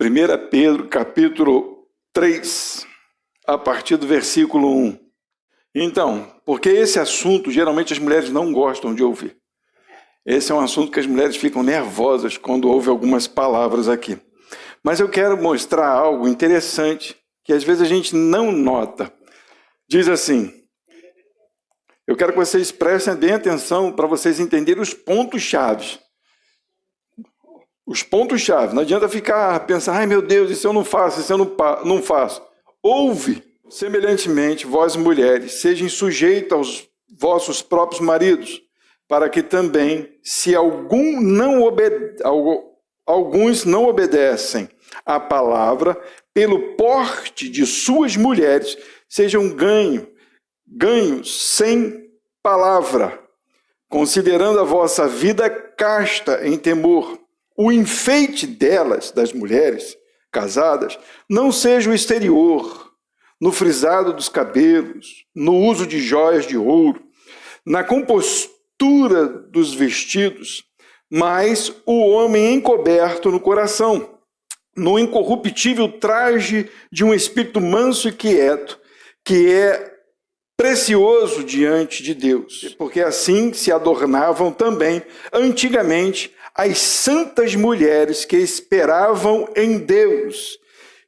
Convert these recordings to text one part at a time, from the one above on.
1 Pedro, capítulo 3, a partir do versículo 1. Então, porque esse assunto, geralmente as mulheres não gostam de ouvir. Esse é um assunto que as mulheres ficam nervosas quando ouvem algumas palavras aqui. Mas eu quero mostrar algo interessante, que às vezes a gente não nota. Diz assim, eu quero que vocês prestem bem atenção para vocês entenderem os pontos-chave. Os pontos-chave. Não adianta ficar pensando, ai meu Deus, isso eu não faço, isso eu não faço. Ouve, semelhantemente, vós mulheres, sejam sujeitas aos vossos próprios maridos, para que também, se alguns não obedecem à palavra, pelo porte de suas mulheres, sejam ganhos sem palavra, considerando a vossa vida casta em temor. O enfeite delas, das mulheres casadas, não seja o exterior, no frisado dos cabelos, no uso de joias de ouro, na compostura dos vestidos, mas o homem encoberto no coração, no incorruptível traje de um espírito manso e quieto, que é precioso diante de Deus, porque assim se adornavam também antigamente as santas mulheres que esperavam em Deus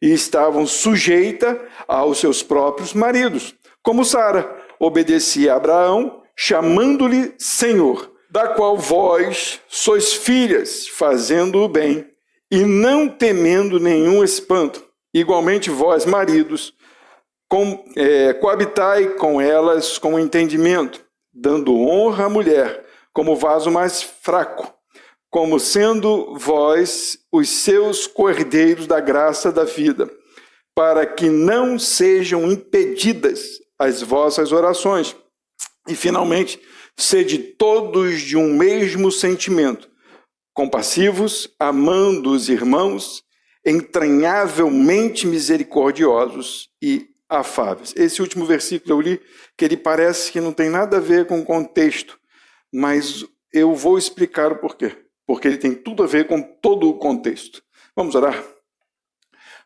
e estavam sujeitas aos seus próprios maridos, como Sara obedecia a Abraão, chamando-lhe Senhor, da qual vós sois filhas, fazendo o bem e não temendo nenhum espanto. Igualmente vós, maridos, coabitai com elas com entendimento, dando honra à mulher como vaso mais fraco, como sendo vós os seus cordeiros da graça da vida, para que não sejam impedidas as vossas orações. E, finalmente, sede todos de um mesmo sentimento, compassivos, amando os irmãos, entranhavelmente misericordiosos e afáveis. Esse último versículo eu li, que ele parece que não tem nada a ver com o contexto, mas eu vou explicar o porquê. Porque ele tem tudo a ver com todo o contexto. Vamos orar?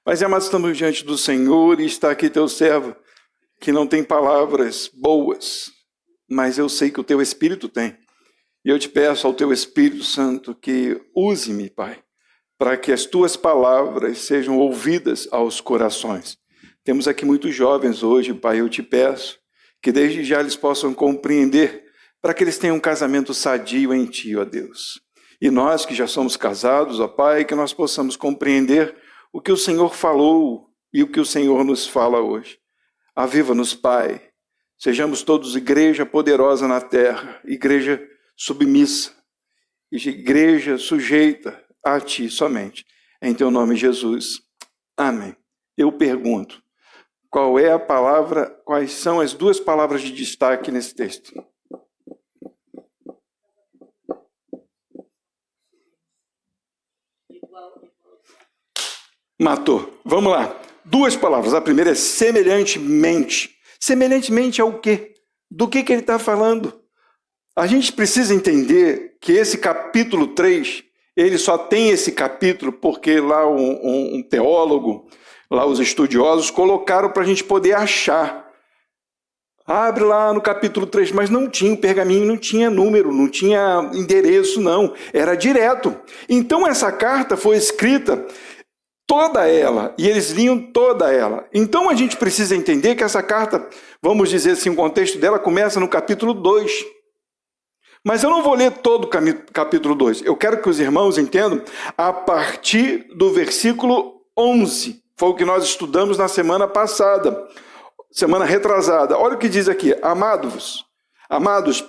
Mas, amados, estamos diante do Senhor e está aqui teu servo, que não tem palavras boas, mas eu sei que o teu Espírito tem. E eu te peço ao teu Espírito Santo que use-me, Pai, para que as tuas palavras sejam ouvidas aos corações. Temos aqui muitos jovens hoje, Pai, eu te peço que desde já eles possam compreender, para que eles tenham um casamento sadio em Ti, ó Deus. E nós que já somos casados, ó Pai, que nós possamos compreender o que o Senhor falou e o que o Senhor nos fala hoje. Aviva-nos, Pai. Sejamos todos igreja poderosa na terra, igreja submissa, igreja sujeita a Ti somente. Em Teu nome, Jesus. Amém. Eu pergunto, qual é a palavra, quais são as duas palavras de destaque nesse texto? Matou. Vamos lá. Duas palavras. A primeira é semelhantemente. Semelhantemente ao quê? Do que ele está falando? A gente precisa entender que esse capítulo 3, ele só tem esse capítulo porque lá um teólogo, lá os estudiosos, colocaram para a gente poder achar. Abre lá no capítulo 3, mas não tinha o pergaminho, não tinha número, não tinha endereço, não. Era direto. Então essa carta foi escrita toda ela, e eles liam toda ela. Então a gente precisa entender que essa carta, vamos dizer assim, o contexto dela começa no capítulo 2. Mas eu não vou ler todo o capítulo 2. Eu quero que os irmãos entendam a partir do versículo 11. Foi o que nós estudamos na semana passada, semana retrasada. Olha o que diz aqui. Amados,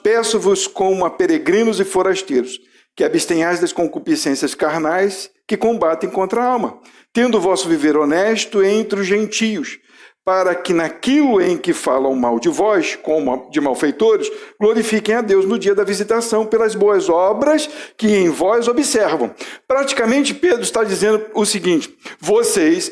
peço-vos como a peregrinos e forasteiros, que abstenhais das concupiscências carnais que combatem contra a alma, tendo o vosso viver honesto entre os gentios, para que naquilo em que falam mal de vós, como de malfeitores, glorifiquem a Deus no dia da visitação pelas boas obras que em vós observam. Praticamente, Pedro está dizendo o seguinte,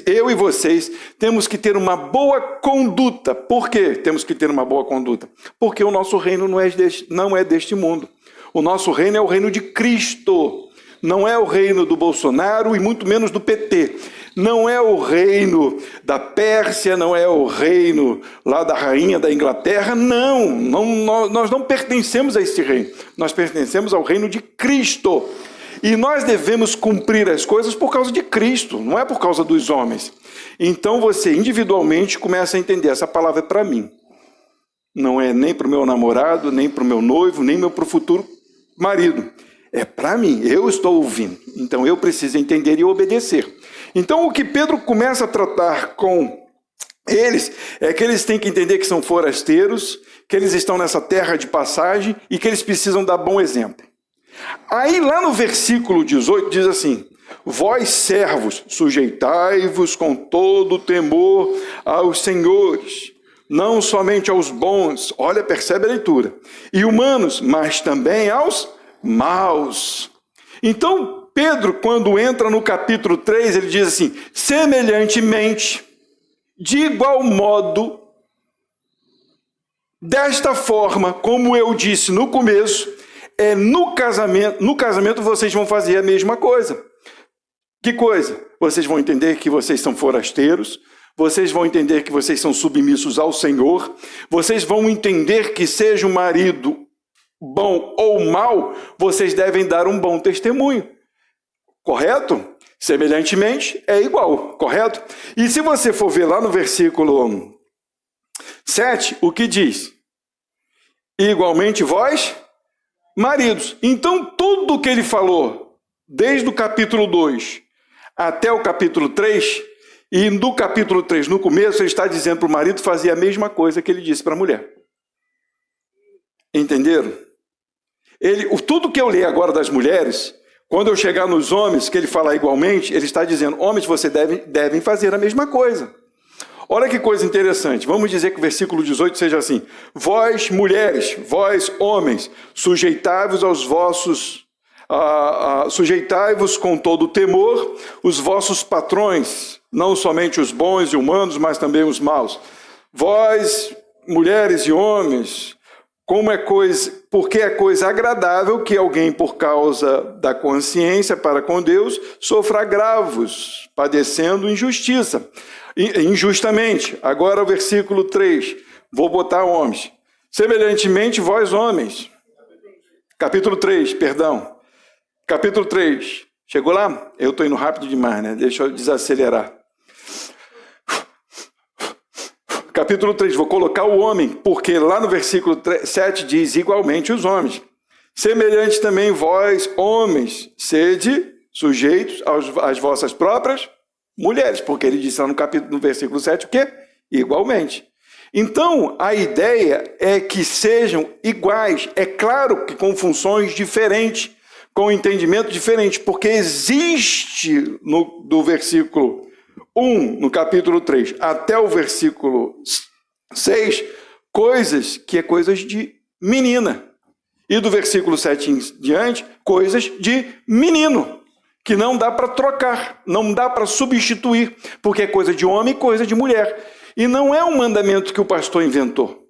eu e vocês, temos que ter uma boa conduta. Por quê temos que ter uma boa conduta? Porque o nosso reino não é deste mundo. O nosso reino é o reino de Cristo. Não é o reino do Bolsonaro e muito menos do PT. Não é o reino da Pérsia, não é o reino lá da rainha da Inglaterra, não, nós não pertencemos a esse reino, nós pertencemos ao reino de Cristo. E nós devemos cumprir as coisas por causa de Cristo, não é por causa dos homens. Então você individualmente começa a entender, essa palavra é para mim. Não é nem para o meu namorado, nem para o meu noivo, nem para o futuro marido. É para mim, eu estou ouvindo. Então eu preciso entender e obedecer. Então o que Pedro começa a tratar com eles é que eles têm que entender que são forasteiros, que eles estão nessa terra de passagem e que eles precisam dar bom exemplo. Aí lá no versículo 18 diz assim: vós servos, sujeitai-vos com todo temor aos senhores, não somente aos bons, olha, percebe a leitura, e humanos, mas também aos maus. Então, Pedro, quando entra no capítulo 3, ele diz assim: semelhantemente, de igual modo, desta forma, como eu disse no começo, no casamento vocês vão fazer a mesma coisa. Que coisa? Vocês vão entender que vocês são forasteiros, vocês vão entender que vocês são submissos ao Senhor, vocês vão entender que seja um marido bom ou mau, vocês devem dar um bom testemunho. Correto? Semelhantemente, é igual, correto? E se você for ver lá no versículo 7, o que diz? Igualmente vós, maridos. Então, tudo que ele falou, desde o capítulo 2 até o capítulo 3, e no capítulo 3, no começo, ele está dizendo para o marido fazer a mesma coisa que ele disse para a mulher. Entenderam? Tudo que eu li agora das mulheres, quando eu chegar nos homens, que ele fala igualmente, ele está dizendo, homens, vocês devem fazer a mesma coisa. Olha que coisa interessante, vamos dizer que o versículo 18 seja assim: vós mulheres, vós homens, sujeitai-vos aos vossos, sujeitai-vos com todo temor os vossos patrões, não somente os bons e humanos, mas também os maus. Vós, mulheres e homens, porque é coisa agradável que alguém, por causa da consciência para com Deus, sofra agravos, padecendo injustamente. Agora o versículo 3, vou botar homens. Semelhantemente, vós homens. Capítulo 3, perdão. Capítulo 3. Chegou lá? Eu estou indo rápido demais, né? Deixa eu desacelerar. Capítulo 3, vou colocar o homem, porque lá no versículo 7 diz igualmente os homens. Semelhante também vós, homens, sede sujeitos às vossas próprias mulheres, porque ele disse lá no versículo 7 o quê? Igualmente. Então, a ideia é que sejam iguais, é claro que com funções diferentes, com entendimento diferente, porque existe do versículo 1, no capítulo 3, até o versículo 6, coisas que é coisas de menina. E do versículo 7 em diante, coisas de menino, que não dá para trocar, não dá para substituir, porque é coisa de homem e coisa de mulher. E não é um mandamento que o pastor inventou.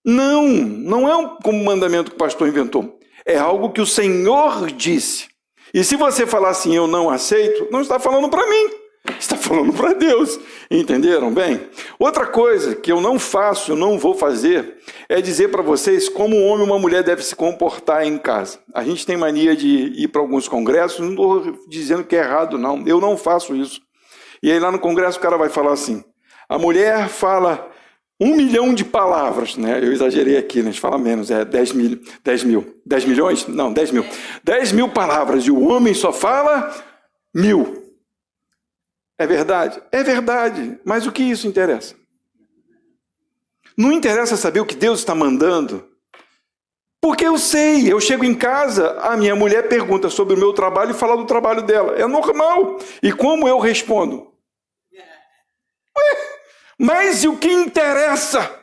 Não é um mandamento que o pastor inventou. É algo que o Senhor disse. E se você falar assim, eu não aceito, não está falando para mim, está falando para Deus. Entenderam bem? Outra coisa que eu não faço, eu não vou fazer, é dizer para vocês como um homem e uma mulher devem se comportar em casa. A gente tem mania de ir para alguns congressos, não estou dizendo que é errado, não. Eu não faço isso. E aí lá no congresso o cara vai falar assim, a mulher fala 1 milhão de palavras, né? Eu exagerei aqui, né? A gente fala menos, 10 milhões? Não, 10 mil. 10 mil palavras, e o homem só fala 1000. É verdade? É verdade, mas o que isso interessa? Não interessa saber o que Deus está mandando, porque eu sei, eu chego em casa, a minha mulher pergunta sobre o meu trabalho e fala do trabalho dela, é normal. E como eu respondo? Mas e o que interessa?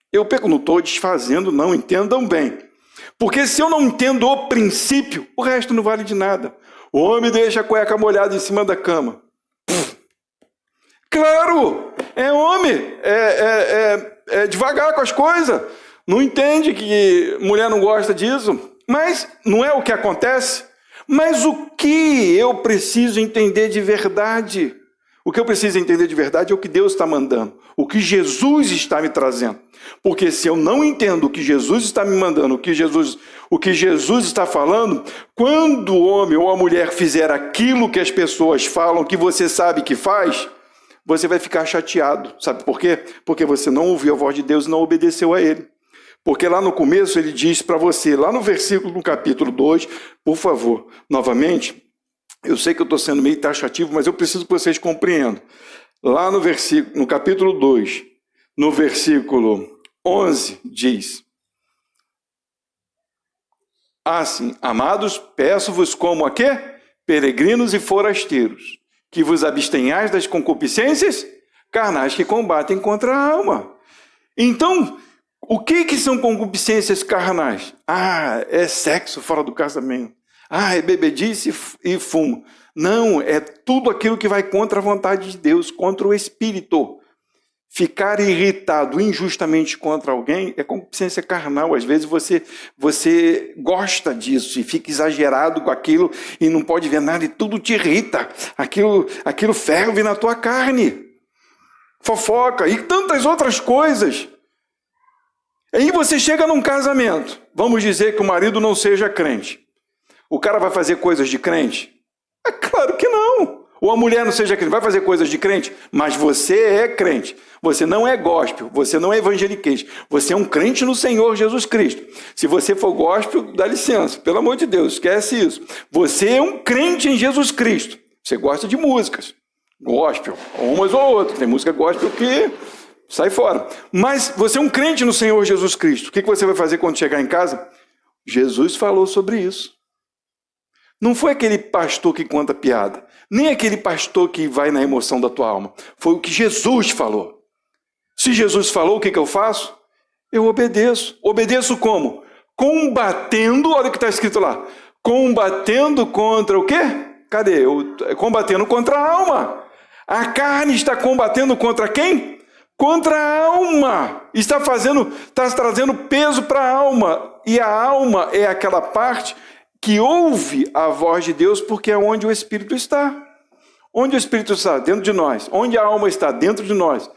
Eu não estou desfazendo, não, entendam bem. Porque se eu não entendo o princípio, o resto não vale de nada. O homem deixa a cueca molhada em cima da cama. Claro, é homem, é devagar com as coisas. Não entende que mulher não gosta disso, mas não é o que acontece. Mas o que eu preciso entender de verdade? O que eu preciso entender de verdade é o que Deus está mandando, o que Jesus está me trazendo. Porque se eu não entendo o que Jesus está me mandando, o que Jesus está falando, quando o homem ou a mulher fizer aquilo que as pessoas falam, que você sabe que faz, você vai ficar chateado. Sabe por quê? Porque você não ouviu a voz de Deus e não obedeceu a Ele. Porque lá no começo ele diz para você, lá no versículo, no capítulo 2, por favor, novamente, eu sei que eu estou sendo meio taxativo, mas eu preciso que vocês compreendam. Lá no capítulo 2, no versículo 11, diz: assim, amados, peço-vos como a quê? Peregrinos e forasteiros, que vos abstenhais das concupiscências carnais que combatem contra a alma. Então, o que são concupiscências carnais? É sexo fora do casamento. É bebedice e fumo. Não, é tudo aquilo que vai contra a vontade de Deus, contra o Espírito. Ficar irritado injustamente contra alguém é concupiscência carnal. Às vezes você gosta disso e fica exagerado com aquilo e não pode ver nada e tudo te irrita. Aquilo ferve na tua carne. Fofoca e tantas outras coisas. Aí você chega num casamento, vamos dizer que o marido não seja crente. O cara vai fazer coisas de crente? É claro que não. Ou a mulher não seja crente, vai fazer coisas de crente? Mas você é crente. Você não é gospel, você não é evangeliquez. Você é um crente no Senhor Jesus Cristo. Se você for gospel, dá licença. Pelo amor de Deus, esquece isso. Você é um crente em Jesus Cristo. Você gosta de músicas. Gospel, umas ou outras. Tem música gospel que... sai fora. Mas você é um crente no Senhor Jesus Cristo. O que você vai fazer quando chegar em casa? Jesus falou sobre isso. Não foi aquele pastor que conta piada. Nem aquele pastor que vai na emoção da tua alma. Foi o que Jesus falou. Se Jesus falou, o que eu faço? Eu obedeço. Obedeço como? Combatendo, olha o que está escrito lá. Combatendo contra o quê? Cadê? Combatendo contra a alma. A carne está combatendo contra quem? Contra a alma, está trazendo peso para a alma, e a alma é aquela parte que ouve a voz de Deus, porque é onde o Espírito está. Onde o Espírito está? Dentro de nós. Onde a alma está? Dentro de nós.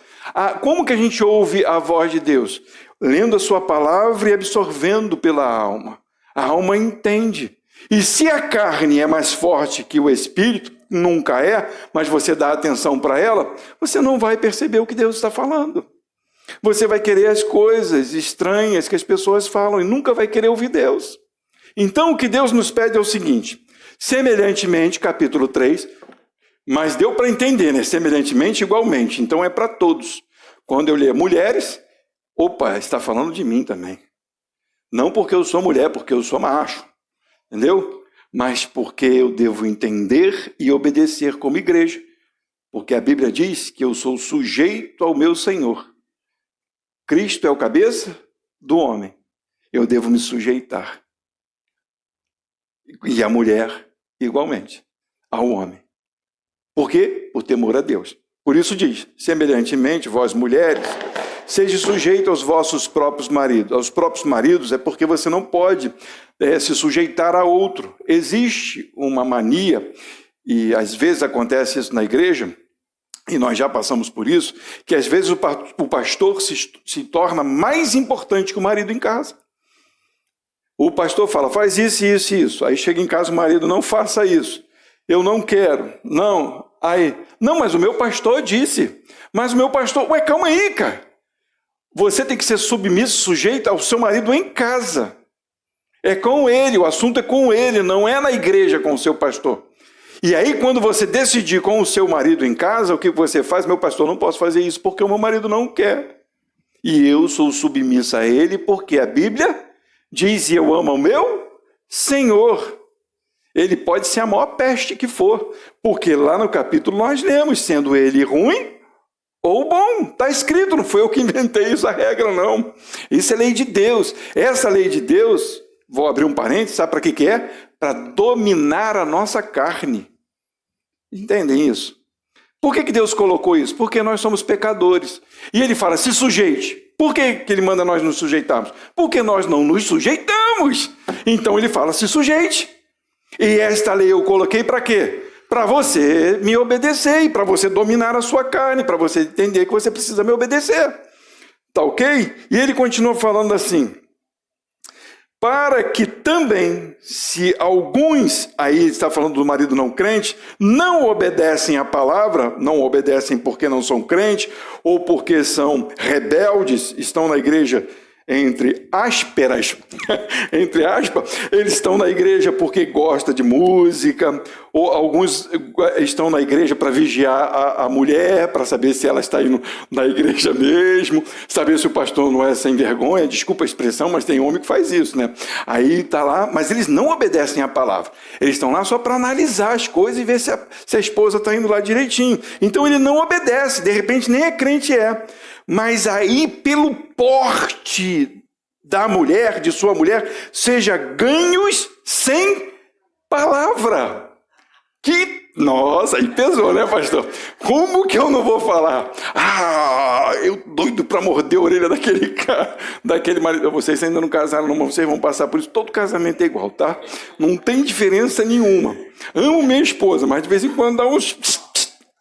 Como que a gente ouve a voz de Deus? Lendo a sua palavra e absorvendo pela alma. A alma entende. E se a carne é mais forte que o Espírito, nunca é, mas você dá atenção para ela, você não vai perceber o que Deus está falando. Você vai querer as coisas estranhas que as pessoas falam e nunca vai querer ouvir Deus. Então o que Deus nos pede é o seguinte, semelhantemente, capítulo 3, mas deu para entender, né? Semelhantemente, igualmente, então é para todos. Quando eu ler mulheres, está falando de mim também. Não porque eu sou mulher, porque eu sou macho, entendeu? Mas porque eu devo entender e obedecer como igreja. Porque a Bíblia diz que eu sou sujeito ao meu Senhor. Cristo é o cabeça do homem. Eu devo me sujeitar. E a mulher, igualmente, ao homem. Por quê? Por temor a Deus. Por isso diz, semelhantemente, vós mulheres, seja sujeito aos vossos próprios maridos. Aos próprios maridos é porque você não pode se sujeitar a outro. Existe uma mania, e às vezes acontece isso na igreja, e nós já passamos por isso, que às vezes o pastor se torna mais importante que o marido em casa. O pastor fala, faz isso, isso, isso. Aí chega em casa o marido, não faça isso. Eu não quero. Não. Aí, não, mas o meu pastor disse. Mas o meu pastor... calma aí, cara. Você tem que ser submisso, sujeito ao seu marido em casa. É com ele, o assunto é com ele, não é na igreja com o seu pastor. E aí, quando você decidir com o seu marido em casa, o que você faz? Meu pastor, não posso fazer isso porque o meu marido não quer. E eu sou submissa a ele porque a Bíblia diz, e eu amo o meu Senhor. Ele pode ser a maior peste que for, porque lá no capítulo nós lemos, sendo ele ruim ou bom. Está escrito, não foi eu que inventei essa regra, não. Isso é lei de Deus. Essa lei de Deus, vou abrir um parênteses, sabe para que é? Para dominar a nossa carne. Entendem isso? Por que Deus colocou isso? Porque nós somos pecadores. E ele fala, se sujeite. Por que ele manda nós nos sujeitarmos? Porque nós não nos sujeitamos. Então ele fala, se sujeite. E esta lei eu coloquei para quê? Para você me obedecer, para você dominar a sua carne, para você entender que você precisa me obedecer. Tá ok? E ele continua falando assim: para que também, se alguns, aí ele está falando do marido não crente, não obedecem à palavra, não obedecem porque não são crentes, ou porque são rebeldes, estão na igreja entre aspas, eles estão na igreja porque gostam de música, ou alguns estão na igreja para vigiar a mulher, para saber se ela está indo na igreja mesmo, saber se o pastor não é sem vergonha, desculpa a expressão, mas tem homem que faz isso, né? Aí está lá, mas eles não obedecem à palavra, eles estão lá só para analisar as coisas e ver se a esposa está indo lá direitinho. Então ele não obedece, de repente nem é crente mas aí pelo porte da mulher, de sua mulher, seja ganhos sem palavra. Nossa, aí pesou, né, pastor? Como que eu não vou falar? Eu doido para morder a orelha daquele cara, daquele marido. Vocês ainda não casaram, não, mas vocês vão passar por isso. Todo casamento é igual, tá? Não tem diferença nenhuma. Amo minha esposa, mas de vez em quando dá uns...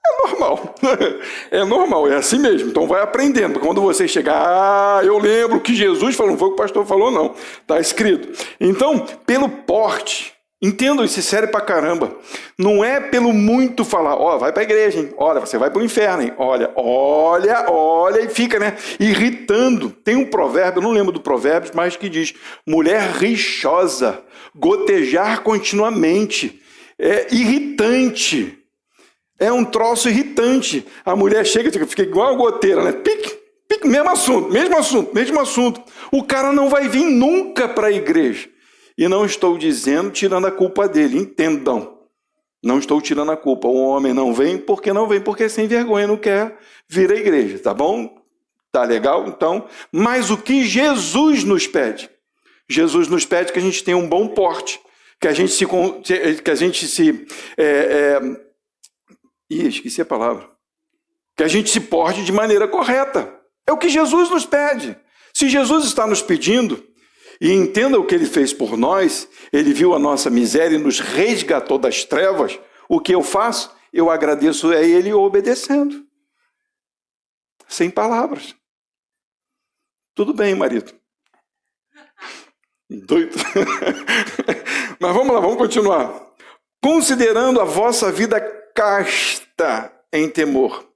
É normal, é normal, é assim mesmo. Então vai aprendendo. Quando você chegar, eu lembro que Jesus falou, não foi o que o pastor falou, não. Está escrito. Então, pelo porte, entendam, isso é sério pra caramba. Não é pelo muito falar, vai para a igreja, hein? Olha, você vai para o inferno, hein? Olha, e fica, né? Irritando. Tem um provérbio, eu não lembro do provérbio, mas que diz, mulher rixosa, gotejar continuamente, é irritante. É um troço irritante. A mulher chega e fica igual a goteira, né? Pique, mesmo assunto. O cara não vai vir nunca para a igreja. E não estou dizendo, tirando a culpa dele, entendam. Não estou tirando a culpa. O homem não vem porque é sem vergonha, não quer vir à igreja, tá bom? Tá legal? Então, mas o que Jesus nos pede? Jesus nos pede que a gente tenha um bom porte, que a gente esqueci a palavra. Que a gente se porte de maneira correta. É o que Jesus nos pede. Se Jesus está nos pedindo, e entenda o que ele fez por nós, ele viu a nossa miséria e nos resgatou das trevas, o que eu faço? Eu agradeço a ele obedecendo. Sem palavras. Tudo bem, marido. Doido. Mas vamos lá, vamos continuar. Considerando a vossa vida casta em temor.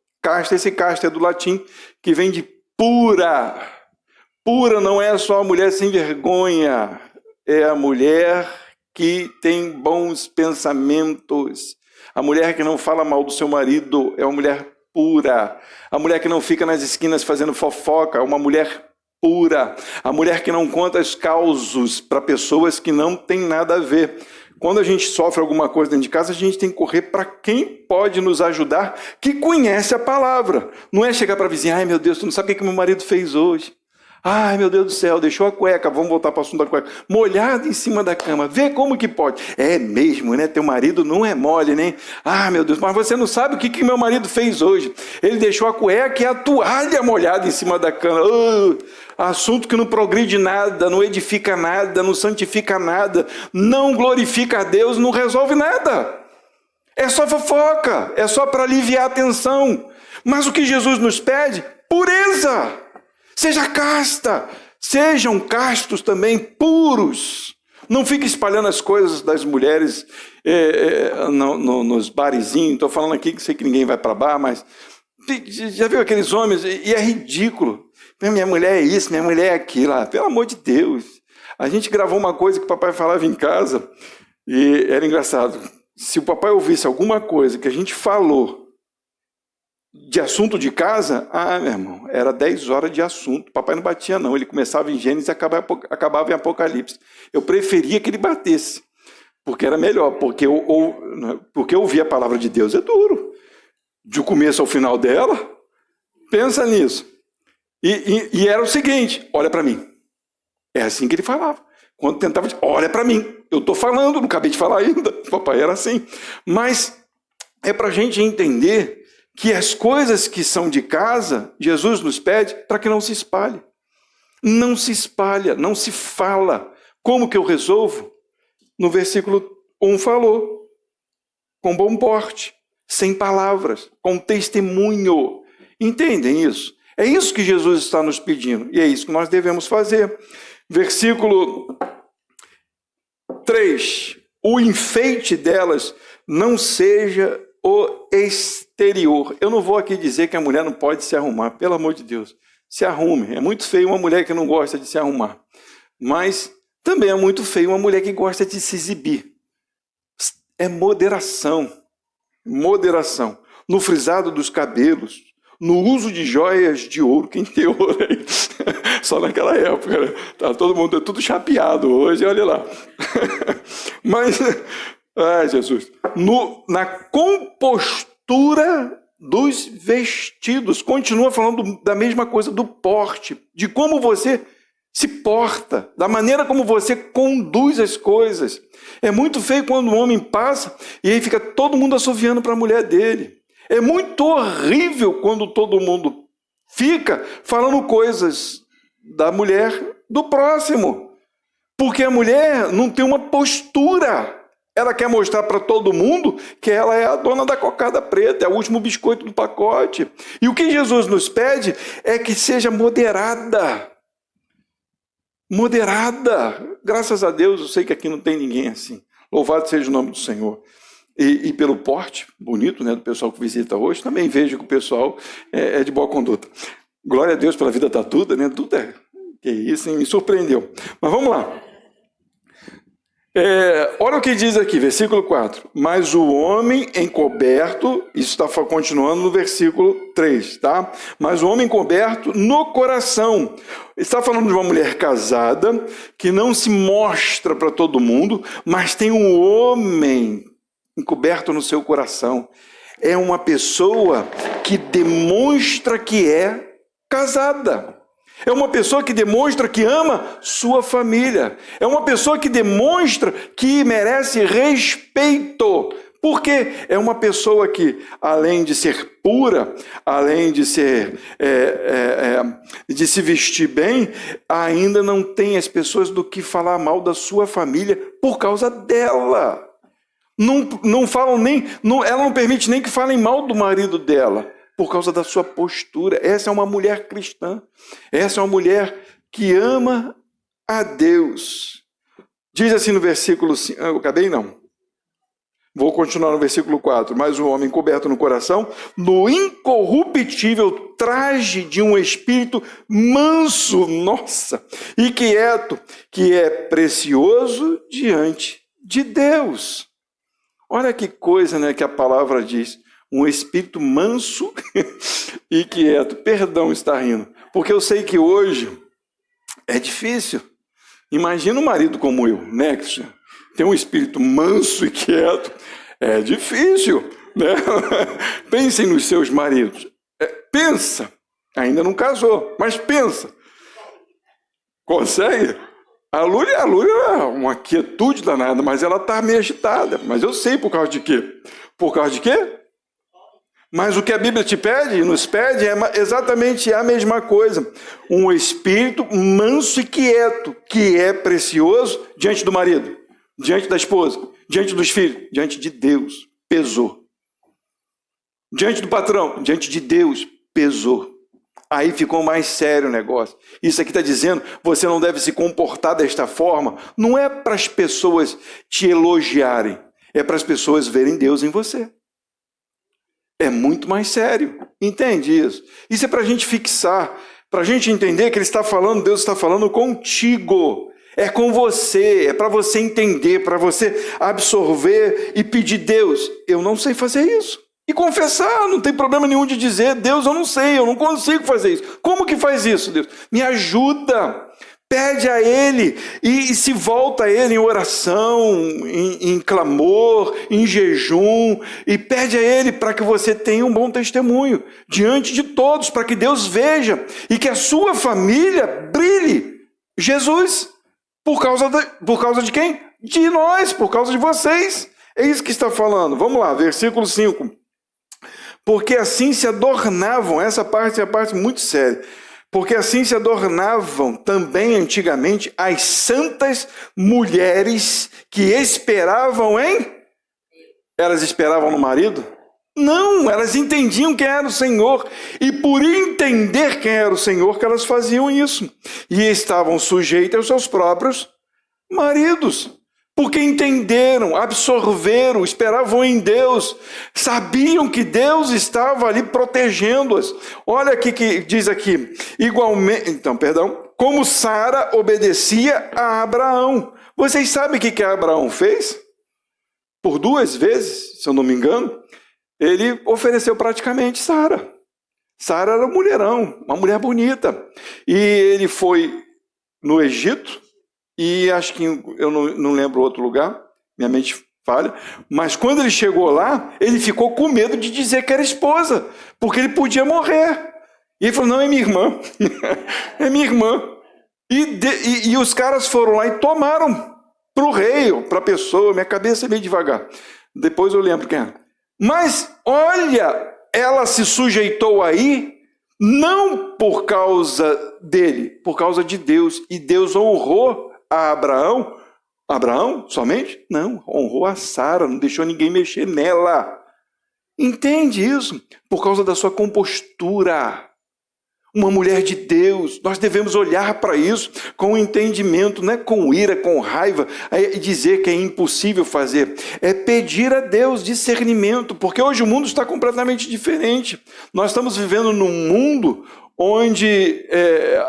Esse casta é do latim, que vem de pura. Pura não é só a mulher sem vergonha, é a mulher que tem bons pensamentos. A mulher que não fala mal do seu marido é uma mulher pura. A mulher que não fica nas esquinas fazendo fofoca é uma mulher pura. A mulher que não conta os causos para pessoas que não têm nada a ver. Quando a gente sofre alguma coisa dentro de casa, a gente tem que correr para quem pode nos ajudar, que conhece a palavra. Não é chegar para a vizinha, ai meu Deus, tu não sabe o que meu marido fez hoje. Ai meu Deus do céu, deixou a cueca, vamos voltar para o assunto da cueca, molhada em cima da cama, vê como que pode. É mesmo, né? Teu marido não é mole, né? Ah meu Deus, mas você não sabe o que meu marido fez hoje. Ele deixou a cueca e a toalha molhada em cima da cama. Assunto que não progride nada, não edifica nada, não santifica nada, não glorifica a Deus, não resolve nada. É só fofoca, é só para aliviar a tensão. Mas o que Jesus nos pede? Pureza. Seja casta, sejam castos também, puros. Não fique espalhando as coisas das mulheres nos barizinhos. Estou falando aqui que sei que ninguém vai para bar, mas já viu aqueles homens? E é ridículo. Minha mulher é isso, minha mulher é aquilo. Pelo amor de Deus. A gente gravou uma coisa que o papai falava em casa e era engraçado. Se o papai ouvisse alguma coisa que a gente falou de assunto de casa, meu irmão, era 10 horas de assunto. O papai não batia, não. Ele começava em Gênesis e acabava em Apocalipse. Eu preferia que ele batesse, porque era melhor, porque ouvir a palavra de Deus é duro. De começo ao final dela, pensa nisso. E era o seguinte, olha para mim. É assim que ele falava. Quando tentava, olha para mim. Eu estou falando, não acabei de falar ainda. O papai era assim. Mas é para a gente entender que as coisas que são de casa, Jesus nos pede para que não se espalhe. Não se espalha, não se fala. Como que eu resolvo? No versículo um falou, com bom porte, sem palavras, com testemunho. Entendem isso? É isso que Jesus está nos pedindo, e é isso que nós devemos fazer. Versículo 3. O enfeite delas não seja o exterior. Eu não vou aqui dizer que a mulher não pode se arrumar, pelo amor de Deus. Se arrume. É muito feio uma mulher que não gosta de se arrumar. Mas também é muito feio uma mulher que gosta de se exibir. É moderação. Moderação. No frisado dos cabelos, no uso de joias de ouro. Quem tem ouro aí? Só naquela época, né? Tá todo mundo tudo chapeado hoje, olha lá. Mas, ai Jesus, na compostura dos vestidos, continua falando da mesma coisa, do porte, de como você se porta, da maneira como você conduz as coisas. É muito feio quando um homem passa e aí fica todo mundo assoviando para a mulher dele. É muito horrível quando todo mundo fica falando coisas da mulher do próximo. Porque a mulher não tem uma postura. Ela quer mostrar para todo mundo que ela é a dona da cocada preta, é o último biscoito do pacote. E o que Jesus nos pede é que seja moderada. Moderada. Graças a Deus, eu sei que aqui não tem ninguém assim. Louvado seja o nome do Senhor. E pelo porte bonito, né, do pessoal que visita hoje, também vejo que o pessoal é de boa conduta. Glória a Deus pela vida da Duda, né? Duda, que isso, hein? Me surpreendeu. Mas vamos lá. Olha o que diz aqui, versículo 4. Mas o homem encoberto, isso está continuando no versículo 3, tá? Mas o homem encoberto no coração. Está falando de uma mulher casada, que não se mostra para todo mundo, mas tem um homem encoberto no seu coração. É uma pessoa que demonstra que é casada. É uma pessoa que demonstra que ama sua família. É uma pessoa que demonstra que merece respeito. Porque é uma pessoa que, além de ser pura, além de ser de se vestir bem, ainda não tem as pessoas do que falar mal da sua família por causa dela. Não falam nem, ela não permite nem que falem mal do marido dela, por causa da sua postura. Essa é uma mulher cristã. Essa é uma mulher que ama a Deus. Diz assim no versículo 5, eu acabei não. Vou continuar no versículo 4. Mas o homem coberto no coração, no incorruptível traje de um espírito manso, nossa, e quieto, que é precioso diante de Deus. Olha que coisa, né, que a palavra diz. Um espírito manso e quieto. Perdão estar rindo, porque eu sei que hoje é difícil. Imagina um marido como eu, né, Cristian? Tem um espírito manso e quieto. É difícil, né? Pensem nos seus maridos. Pensa. Ainda não casou, mas pensa. Consegue? A Lúlia é uma quietude danada, mas ela está meio agitada. Mas eu sei por causa de quê? Por causa de quê? Mas o que a Bíblia te pede, nos pede, é exatamente a mesma coisa. Um espírito manso e quieto, que é precioso diante do marido, diante da esposa, diante dos filhos, diante de Deus, pesou. Diante do patrão, diante de Deus, pesou. Aí ficou mais sério o negócio. Isso aqui está dizendo, você não deve se comportar desta forma. Não é para as pessoas te elogiarem, é para as pessoas verem Deus em você. É muito mais sério, entende isso? Isso é para a gente fixar, para a gente entender que Ele está falando, Deus está falando contigo, é com você, é para você entender, para você absorver e pedir, Deus, eu não sei fazer isso. E confessar, não tem problema nenhum de dizer, Deus, eu não sei, eu não consigo fazer isso. Como que faz isso, Deus? Me ajuda. Pede a Ele e se volta a Ele em oração, em clamor, em jejum, e pede a Ele para que você tenha um bom testemunho diante de todos, para que Deus veja e que a sua família brilhe. Jesus, por causa de quem? De nós, por causa de vocês. É isso que está falando. Vamos lá, versículo 5. Porque assim se adornavam, essa parte é a parte muito séria. porque assim se adornavam também antigamente as santas mulheres que esperavam em... Elas esperavam no marido? Não, elas entendiam quem era o Senhor, e por entender quem era o Senhor que elas faziam isso. E estavam sujeitas aos seus próprios maridos, porque entenderam, absorveram, esperavam em Deus, sabiam que Deus estava ali protegendo-as. Olha aqui que diz aqui, igualmente, como Sara obedecia a Abraão. Vocês sabem o que Abraão fez? Por 2 vezes, se eu não me engano, ele ofereceu praticamente Sara. Sara era um mulherão, uma mulher bonita. E ele foi no Egito, e acho que eu não lembro outro lugar, minha mente falha, mas quando ele chegou lá, ele ficou com medo de dizer que era esposa, porque ele podia morrer. E ele falou, não, é minha irmã, é minha irmã. E os caras foram lá e tomaram para o rei, para a pessoa, minha cabeça é meio devagar, depois eu lembro quem é. Mas, olha, ela se sujeitou aí, não por causa dele, por causa de Deus, e Deus honrou a Abraão. Abraão somente? Não, honrou a Sara, não deixou ninguém mexer nela. Entende isso? Por causa da sua compostura. Uma mulher de Deus, nós devemos olhar para isso com entendimento, não é com ira, com raiva, e dizer que é impossível fazer. É pedir a Deus discernimento, porque hoje o mundo está completamente diferente. Nós estamos vivendo num mundo onde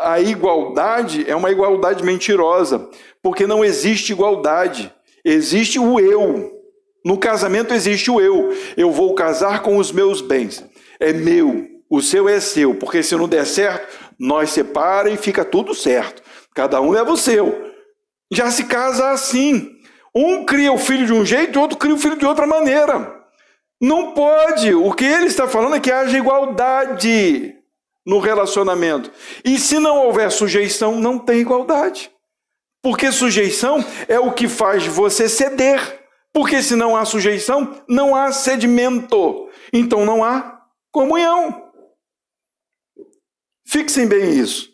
a igualdade é uma igualdade mentirosa, porque não existe igualdade, existe o eu. No casamento existe o eu. Eu vou casar com os meus bens, é meu. O seu é seu, porque se não der certo, nós separa e fica tudo certo. Cada um leva o seu. Já se casa assim. Um cria o filho de um jeito, o outro cria o filho de outra maneira. Não pode. O que ele está falando é que haja igualdade no relacionamento. E se não houver sujeição, não tem igualdade. Porque sujeição é o que faz você ceder. Porque se não há sujeição, não há cedimento. Então não há comunhão. Fixem bem isso.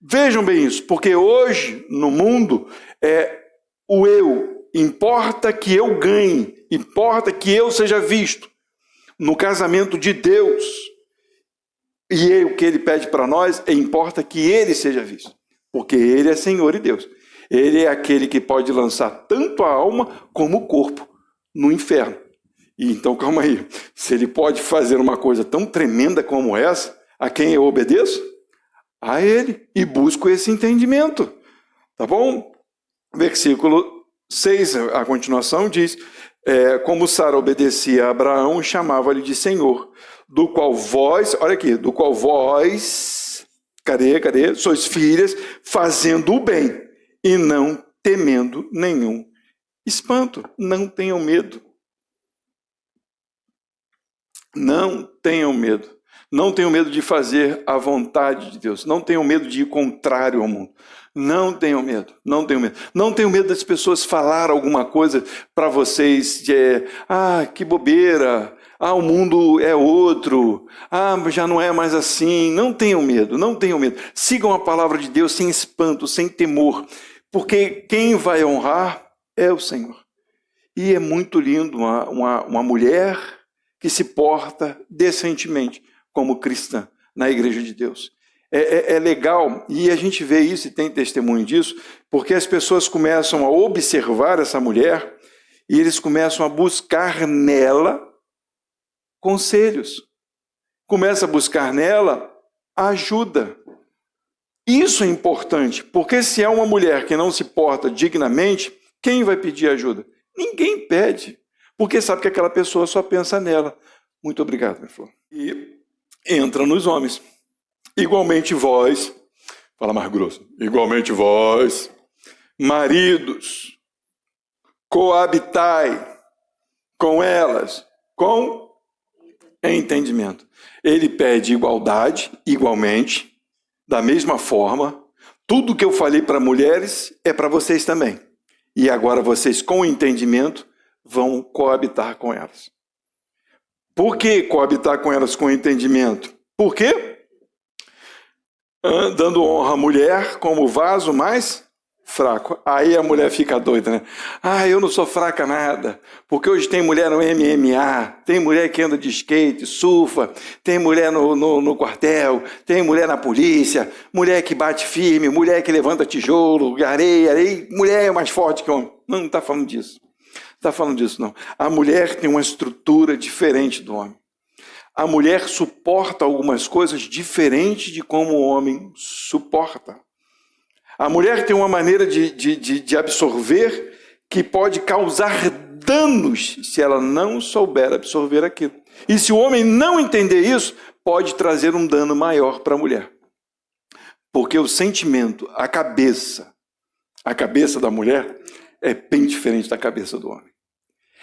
Vejam bem isso, porque hoje no mundo o eu. Importa que eu ganhe, importa que eu seja visto. No casamento de Deus, e o que ele pede para nós, importa que ele seja visto, porque ele é Senhor e Deus. Ele é aquele que pode lançar tanto a alma como o corpo no inferno. E então, calma aí, se ele pode fazer uma coisa tão tremenda como essa, a quem eu obedeço? A ele, e busco esse entendimento. Tá bom? Versículo 6, a continuação diz, como Sara obedecia a Abraão, chamava-lhe de Senhor, do qual vós, olha aqui, do qual vós, cadê? Sois filhas, fazendo o bem, e não temendo nenhum espanto. Não tenham medo. Não tenham medo. Não tenham medo de fazer a vontade de Deus. Não tenham medo de ir contrário ao mundo. Não tenham medo. Não tenham medo. Não tenham medo das pessoas falar alguma coisa para vocês de que bobeira. O mundo é outro. Já não é mais assim. Não tenham medo. Não tenham medo. Sigam a palavra de Deus sem espanto, sem temor. Porque quem vai honrar é o Senhor. E é muito lindo uma mulher que se porta decentemente como cristã na igreja de Deus. É legal, e a gente vê isso e tem testemunho disso, porque as pessoas começam a observar essa mulher e eles começam a buscar nela conselhos. Começa a buscar nela ajuda. Isso é importante, porque se é uma mulher que não se porta dignamente, quem vai pedir ajuda? Ninguém pede, porque sabe que aquela pessoa só pensa nela. Muito obrigado, minha flor. E entra nos homens. Igualmente vós, fala mais grosso, igualmente vós, maridos, coabitai com elas, com entendimento. Ele pede igualdade, igualmente, da mesma forma. Tudo que eu falei para mulheres é para vocês também. E agora vocês, com entendimento, vão coabitar com elas. Por que coabitar com elas com entendimento? Por quê? dando honra à mulher como vaso mais fraco. Aí a mulher fica doida, né? Eu não sou fraca nada, porque hoje tem mulher no MMA, tem mulher que anda de skate, surfa, tem mulher no quartel, tem mulher na polícia, mulher que bate firme, mulher que levanta tijolo, areia, mulher é mais forte que homem. Não está falando disso. Não está falando disso, não. A mulher tem uma estrutura diferente do homem. A mulher suporta algumas coisas diferentes de como o homem suporta. A mulher tem uma maneira de absorver que pode causar danos se ela não souber absorver aquilo. E se o homem não entender isso, pode trazer um dano maior para a mulher. Porque o sentimento, a cabeça da mulher é bem diferente da cabeça do homem.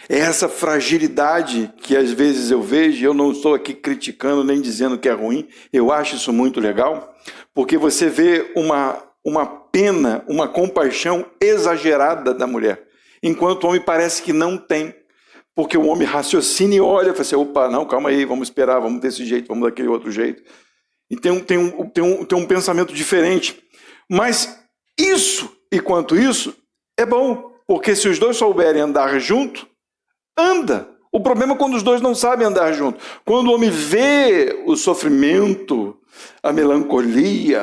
É essa fragilidade que às vezes eu vejo, e eu não estou aqui criticando nem dizendo que é ruim, eu acho isso muito legal, porque você vê uma pena, uma compaixão exagerada da mulher, enquanto o homem parece que não tem, porque o homem raciocina e olha e fala assim, opa, não, calma aí, vamos esperar, vamos desse jeito, vamos daquele outro jeito. E tem um pensamento diferente. Mas isso, e quanto isso, é bom, porque se os dois souberem andar junto, anda. O problema é quando os dois não sabem andar junto. Quando o homem vê o sofrimento, a melancolia,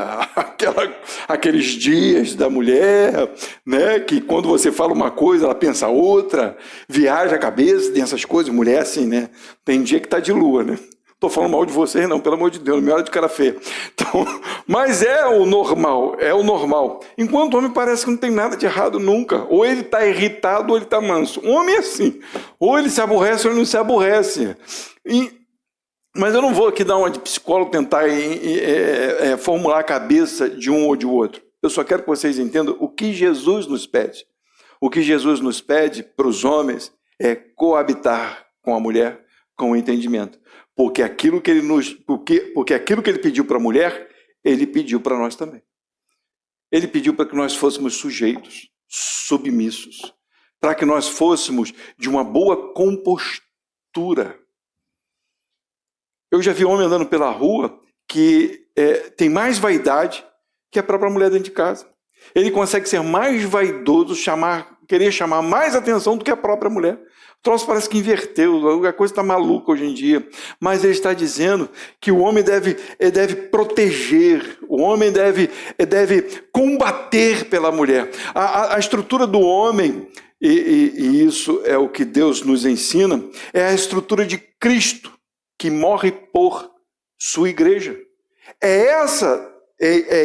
aqueles dias da mulher, né, que quando você fala uma coisa, ela pensa outra, viaja a cabeça, tem essas coisas, mulher assim, né? Tem dia que está de lua, né? Estou falando mal de vocês, não, pelo amor de Deus, não me olha de cara feia. Então, mas é o normal. Enquanto o homem parece que não tem nada de errado nunca. Ou ele está irritado ou ele está manso. O homem é assim. Ou ele se aborrece ou ele não se aborrece. Mas eu não vou aqui dar uma de psicólogo tentar formular a cabeça de um ou de outro. Eu só quero que vocês entendam o que Jesus nos pede. O que Jesus nos pede para os homens é coabitar com a mulher com o entendimento. Porque aquilo que ele pediu para a mulher, ele pediu para nós também. Ele pediu para que nós fôssemos sujeitos, submissos, para que nós fôssemos de uma boa compostura. Eu já vi homem andando pela rua que tem mais vaidade que a própria mulher dentro de casa. Ele consegue ser mais vaidoso, querer chamar mais atenção do que a própria mulher. O troço parece que inverteu, a coisa está maluca hoje em dia. Mas ele está dizendo que o homem deve proteger, o homem deve combater pela mulher. A estrutura do homem, e isso é o que Deus nos ensina, é a estrutura de Cristo, que morre por sua igreja. É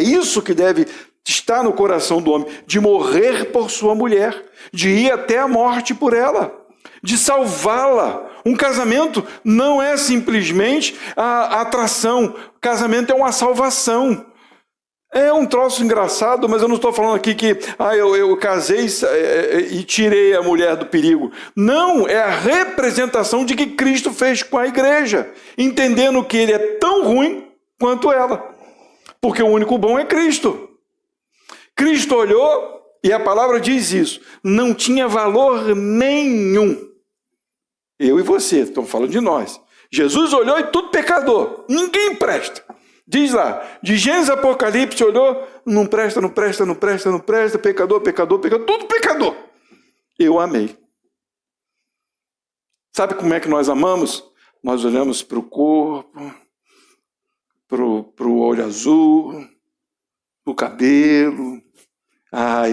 isso que deve estar no coração do homem, de morrer por sua mulher, de ir até a morte por ela, de salvá-la. Um casamento não é simplesmente a atração, o casamento é uma salvação. É um troço engraçado, mas eu não estou falando aqui que eu casei e tirei a mulher do perigo. Não, é a representação de que Cristo fez com a igreja, entendendo que ele é tão ruim quanto ela, porque o único bom é Cristo. Cristo olhou, e a palavra diz isso, não tinha valor nenhum. Eu e você, estamos falando de nós. Jesus olhou e tudo pecador, ninguém presta. Diz lá, de Gênesis a Apocalipse olhou, não presta, pecador, tudo pecador. Eu amei. Sabe como é que nós amamos? Nós olhamos para o corpo, para o olho azul, para o cabelo.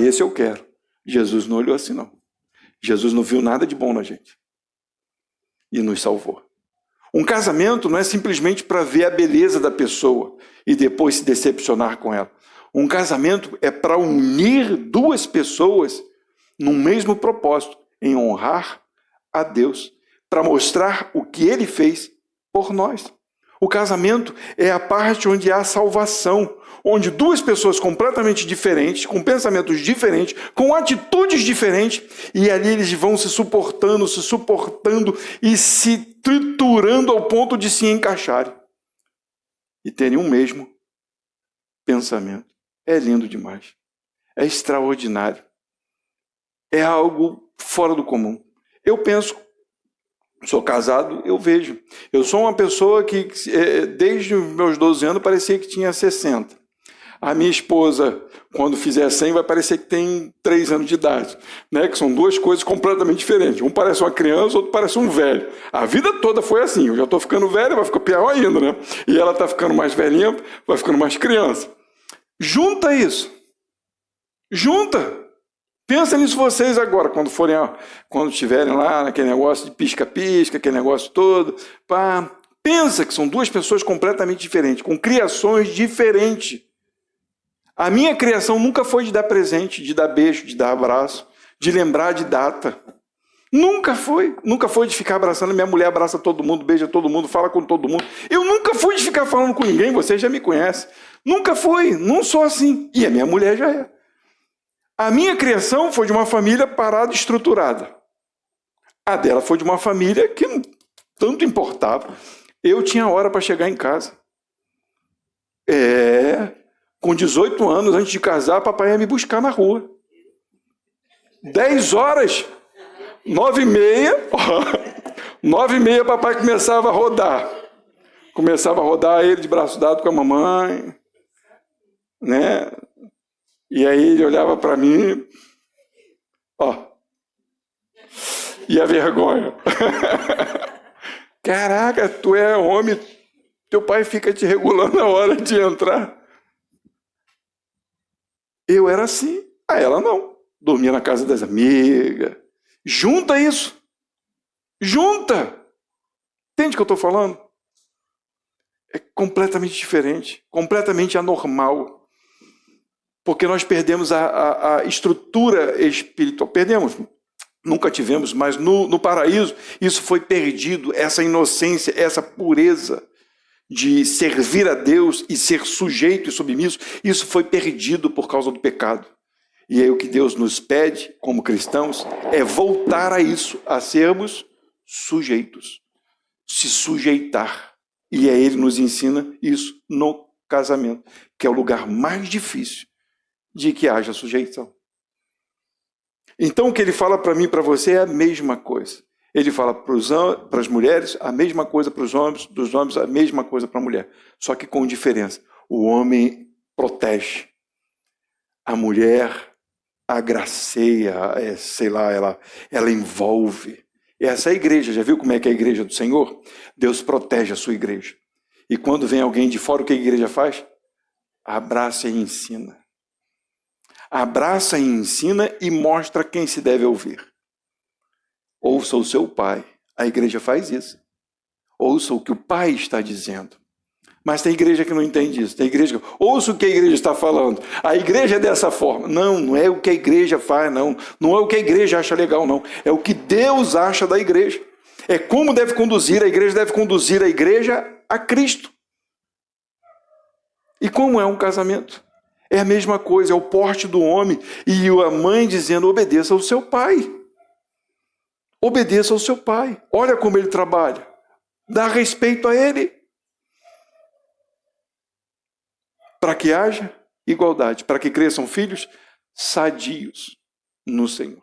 Esse eu quero. Jesus não olhou assim, não. Jesus não viu nada de bom na gente. E nos salvou. Um casamento não é simplesmente para ver a beleza da pessoa e depois se decepcionar com ela. Um casamento é para unir duas pessoas no mesmo propósito, em honrar a Deus, para mostrar o que Ele fez por nós. O casamento é a parte onde há salvação, onde duas pessoas completamente diferentes, com pensamentos diferentes, com atitudes diferentes, e ali eles vão se suportando e se triturando ao ponto de se encaixarem e terem o mesmo pensamento. É lindo demais. É extraordinário. É algo fora do comum. Eu penso, sou casado, eu vejo. Eu sou uma pessoa que, desde os meus 12 anos, parecia que tinha 60. A minha esposa, quando fizer 100, vai parecer que tem 3 anos de idade, né? Que são duas coisas completamente diferentes. Um parece uma criança, outro parece um velho. A vida toda foi assim. Eu já estou ficando velho, vai ficar pior ainda, né? E ela está ficando mais velhinha, vai ficando mais criança. Junta isso. Junta. Pensa nisso vocês agora, quando estiverem lá naquele negócio de pisca-pisca, aquele negócio todo. Pá. Pensa que são duas pessoas completamente diferentes, com criações diferentes. A minha criação nunca foi de dar presente, de dar beijo, de dar abraço, de lembrar de data. Nunca foi. Nunca foi de ficar abraçando. Minha mulher abraça todo mundo, beija todo mundo, fala com todo mundo. Eu nunca fui de ficar falando com ninguém, vocês já me conhecem. Nunca foi, não sou assim. E a minha mulher já é. A minha criação foi de uma família parada e estruturada. A dela foi de uma família que tanto importava. Eu tinha hora para chegar em casa. Com 18 anos, antes de casar, papai ia me buscar na rua. 10 horas, 9h30, 9h30, papai começava a rodar. Começava a rodar ele de braço dado com a mamãe, né? E aí ele olhava para mim, e a vergonha. Caraca, tu é homem, teu pai fica te regulando a hora de entrar. Eu era assim, ela não. Dormia na casa das amigas. Junta isso. Junta. Entende o que eu estou falando? É completamente diferente, completamente anormal. Porque nós perdemos a estrutura espiritual. Perdemos. Nunca tivemos, mas no paraíso isso foi perdido, essa inocência, essa pureza de servir a Deus e ser sujeito e submisso, isso foi perdido por causa do pecado. E aí o que Deus nos pede, como cristãos, é voltar a isso, a sermos sujeitos, se sujeitar. E aí Ele nos ensina isso no casamento, que é o lugar mais difícil de que haja sujeição. Então o que Ele fala para mim e para você é a mesma coisa. Ele fala para as mulheres a mesma coisa para os homens, dos homens a mesma coisa para a mulher. Só que com diferença. O homem protege. A mulher agraceia, ela envolve. Essa é a igreja. Já viu como é que é a igreja do Senhor? Deus protege a sua igreja. E quando vem alguém de fora, o que a igreja faz? Abraça e ensina. Abraça e ensina e mostra quem se deve ouvir. Ouça o seu pai. A igreja faz isso. Ouça o que o pai está dizendo. Mas tem igreja que não entende isso. Tem igreja que ouça o que a igreja está falando. A igreja é dessa forma. Não é o que a igreja faz, não. Não é o que a igreja acha legal, não. É o que Deus acha da igreja. É como deve conduzir a igreja a Cristo. E como é um casamento? É a mesma coisa, é o porte do homem e a mãe dizendo, obedeça ao seu pai. Obedeça ao seu pai. Olha como ele trabalha. Dá respeito a ele. Para que haja igualdade, para que cresçam filhos sadios no Senhor.